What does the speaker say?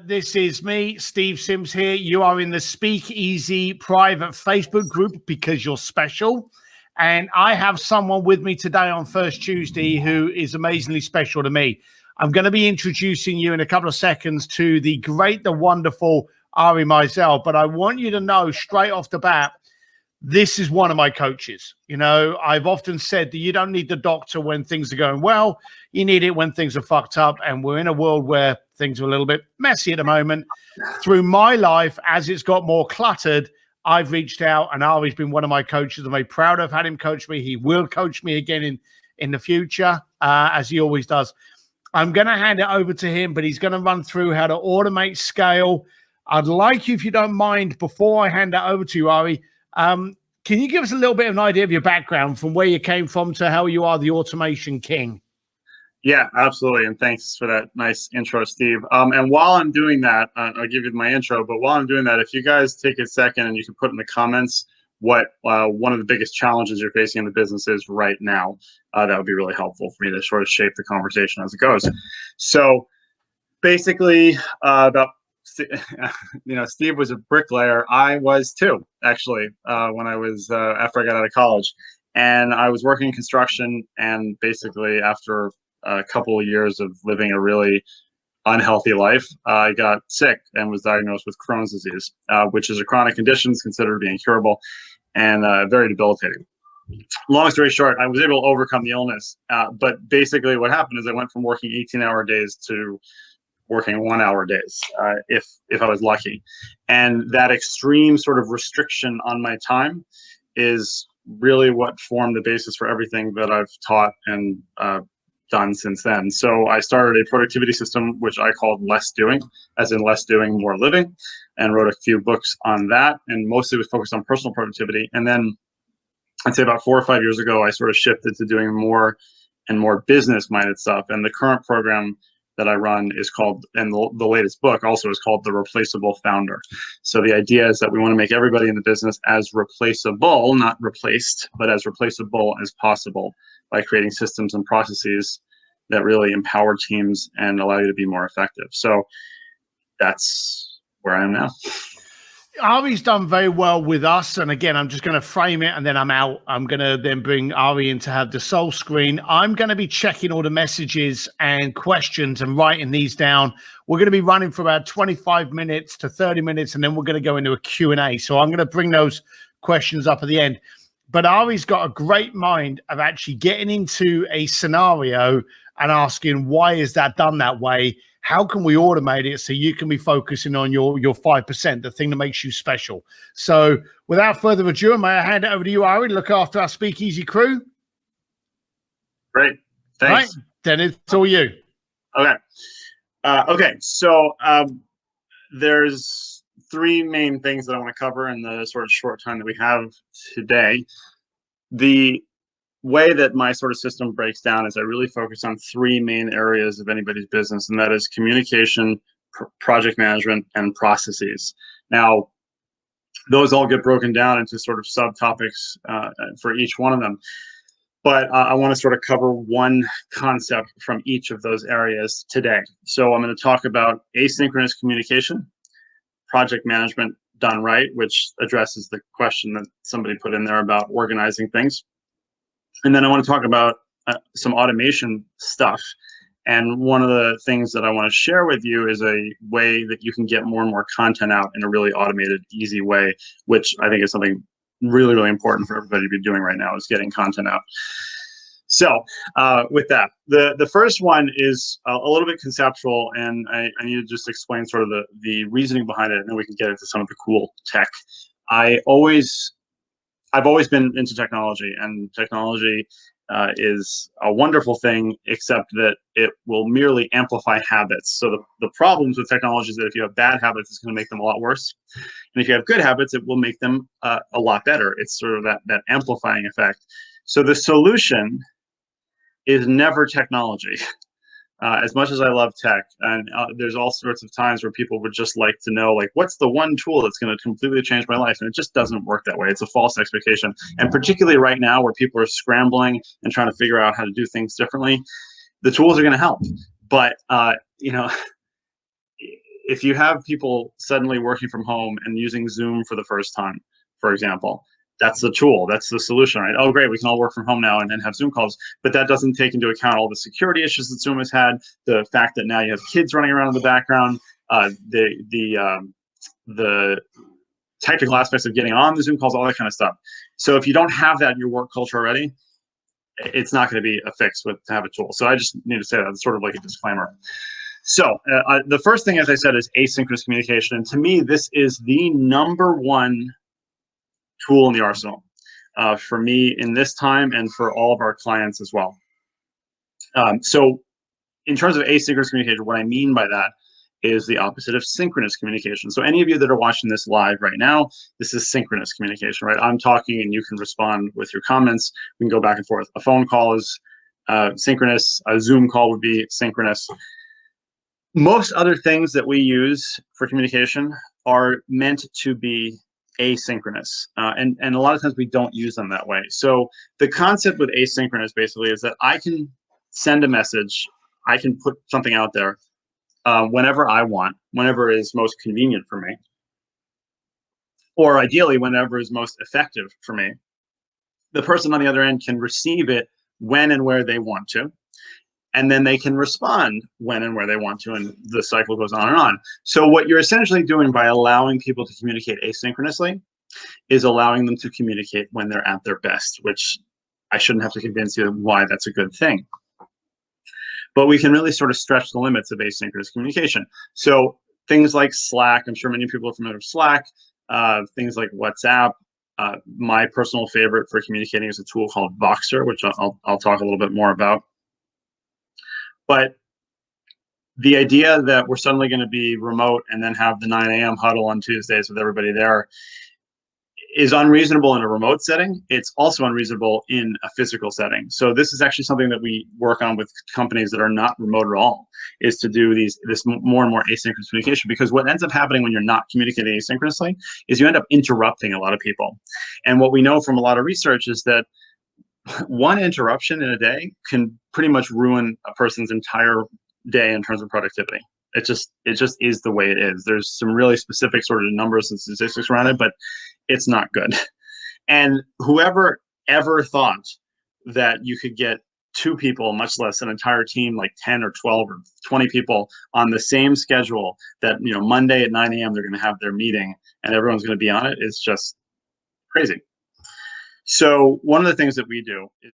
This is me, Steve Sims here. You are in the Speakeasy private Facebook group because you're special. And I have someone with me today on First Tuesday who is amazingly special to me. I'm going to be introducing you in a couple of seconds to the great, the wonderful Ari Meisel. But I want you to know straight off the bat, this is one of my coaches. You know, I've often said that you don't need the doctor when things are going well. You need it when things are fucked up. And we're in a world where things are a little bit messy at the moment. Through my life, as it's got more cluttered, I've reached out, and Ari's been one of my coaches. I'm very proud of had him coach me. He will coach me again in the future, as he always does. I'm going to hand it over to him, but he's going to run through how to automate scale. I'd like you, if you don't mind, before I hand that over to you, Ari, can you give us a little bit of an idea of your background, from where you came from to how you are the automation king? Yeah, absolutely. And thanks for that nice intro, Steve. And while I'm doing that, I'll give you my intro. But while I'm doing that, if you guys take a second and you can put in the comments what one of the biggest challenges you're facing in the business is right now, that would be really helpful for me to sort of shape the conversation as it goes. So basically, Steve was a bricklayer. I was too, actually, when I was after I got out of college. And I was working in construction, and basically after a couple of years of living a really unhealthy life, I got sick and was diagnosed with Crohn's disease, which is a chronic condition, considered being incurable and very debilitating. Long story short, I was able to overcome the illness. But basically what happened is I went from working 18-hour days to working 1-hour days, if I was lucky. And that extreme sort of restriction on my time is really what formed the basis for everything that I've taught and done since then. So I started a productivity system, which I called Less Doing, as in less doing, more living, and wrote a few books on that. And mostly was focused on personal productivity. And then I'd say about 4 or 5 years ago, I sort of shifted to doing more and more business-minded stuff. And the current program that I run is called, and the latest book also is called, The Replaceable Founder. So the idea is that we want to make everybody in the business as replaceable, not replaced, but as replaceable as possible by creating systems and processes that really empower teams and allow you to be more effective. So that's where I am now. Ari's done very well with us. And again, I'm just going to frame it and then I'm out. I'm going to then bring Ari in to have the soul screen. I'm going to be checking all the messages and questions and writing these down. We're going to be running for about 25 minutes to 30 minutes, and then we're going to go into a Q&A. So I'm going to bring those questions up at the end. But Ari's got a great mind of actually getting into a scenario and asking, why is that done that way? How can we automate it so you can be focusing on your 5%, the thing that makes you special? So without further ado, may I hand it over to you, Ari, to look after our Speakeasy crew? Great. Thanks. Right, then it's all you. Okay. Okay. So there's 3 main things that I want to cover in the sort of short time that we have today. The way that my sort of system breaks down is I really focus on 3 main areas of anybody's business, and that is communication, project management, and processes. Now, those all get broken down into sort of subtopics for each one of them. But I want to sort of cover one concept from each of those areas today. So I'm going to talk about asynchronous communication, project management done right, which addresses the question that somebody put in there about organizing things. And then I want to talk about some automation stuff. And one of the things that I want to share with you is a way that you can get more and more content out in a really automated, easy way, which I think is something really, really important for everybody to be doing right now, is getting content out. So with that, the first one is a little bit conceptual, and I need to just explain sort of the reasoning behind it, and then we can get into some of the cool tech. I've always been into technology, and technology is a wonderful thing, except that it will merely amplify habits. So the problems with technology is that if you have bad habits, it's going to make them a lot worse. And if you have good habits, it will make them a lot better. It's sort of that amplifying effect. So the solution is never technology. As much as I love tech, and there's all sorts of times where people would just like to know, like, what's the one tool that's going to completely change my life? And it just doesn't work that way. It's a false expectation. And particularly right now, where people are scrambling and trying to figure out how to do things differently, the tools are going to help. But if you have people suddenly working from home and using Zoom for the first time, for example, that's the tool, that's the solution, right? Oh, great, we can all work from home now and then have Zoom calls, but that doesn't take into account all the security issues that Zoom has had, the fact that now you have kids running around in the background, the technical aspects of getting on the Zoom calls, all that kind of stuff. So if you don't have that in your work culture already, it's not going to be a fix to have a tool. So I just need to say that it's sort of like a disclaimer. So the first thing, as I said, is asynchronous communication. And to me, this is the #1 tool in the arsenal for me in this time and for all of our clients as well. So in terms of asynchronous communication, what I mean by that is the opposite of synchronous communication. So any of you that are watching this live right now, this is synchronous communication, right? I'm talking and you can respond with your comments. We can go back and forth. A phone call is synchronous. A Zoom call would be synchronous. Most other things that we use for communication are meant to be asynchronous. And a lot of times we don't use them that way. So the concept with asynchronous basically is that I can send a message, I can put something out there whenever I want, whenever is most convenient for me, or ideally whenever is most effective for me. The person on the other end can receive it when and where they want to, and then they can respond when and where they want to, and the cycle goes on and on. So what you're essentially doing by allowing people to communicate asynchronously is allowing them to communicate when they're at their best, which I shouldn't have to convince you why that's a good thing. But we can really sort of stretch the limits of asynchronous communication. So things like Slack, I'm sure many people are familiar with Slack, things like WhatsApp. My personal favorite for communicating is a tool called Voxer, which I'll talk a little bit more about. But the idea that we're suddenly going to be remote and then have the 9 a.m. huddle on Tuesdays with everybody there is unreasonable in a remote setting. It's also unreasonable in a physical setting. So this is actually something that we work on with companies that are not remote at all, is to do this more and more asynchronous communication, because what ends up happening when you're not communicating asynchronously is you end up interrupting a lot of people. And what we know from a lot of research is that one interruption in a day can pretty much ruin a person's entire day in terms of productivity. It just is the way it is. There's some really specific sort of numbers and statistics around it, but it's not good. And whoever ever thought that you could get 2 people, much less an entire team, like 10 or 12 or 20 people on the same schedule, that, you know, Monday at 9 a.m. they're going to have their meeting and everyone's going to be on it, is just crazy. So one of the things that we do is